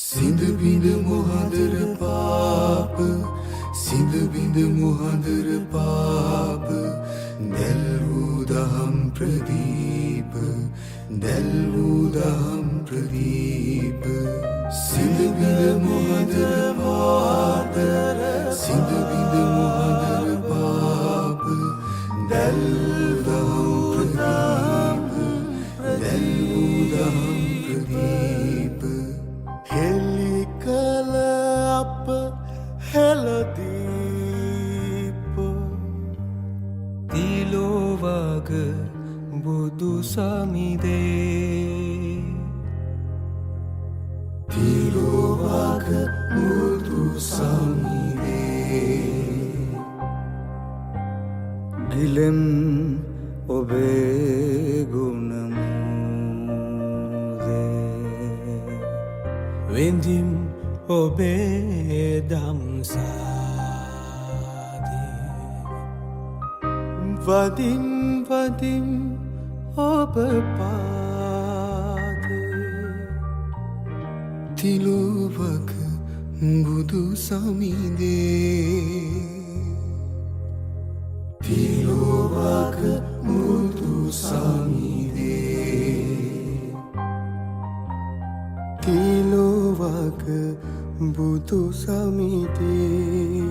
සිඳ බිඳ මොහඳර පාප සිඳ බිඳ මොහඳර පාප දැල් වූ දහම් ප්‍රදීප දැල් වූ දහම් ප්‍රදීප සිඳ බිඳ මොහඳර පාප සිඳ බිඳ මොහඳර පාප දැල් වූ දහම් ප්‍රදීප දැල් වූ දහම් ප්‍රදීප හෙලි කල අප හෙළදීප තිලෝවග බුදු සමිදේ තිලෝවග බුදු සමිදේ ගිලෙම් ඔබේ ගුණමුදේ වෙඳිම් ඔබේ දම්සාදේ වදින් වදින් ඔබ පාදේ තිලෝවග බුදු සමිදේ තිලෝවග බුදු සමිදේ තිලෝවග බුදු සමිදේ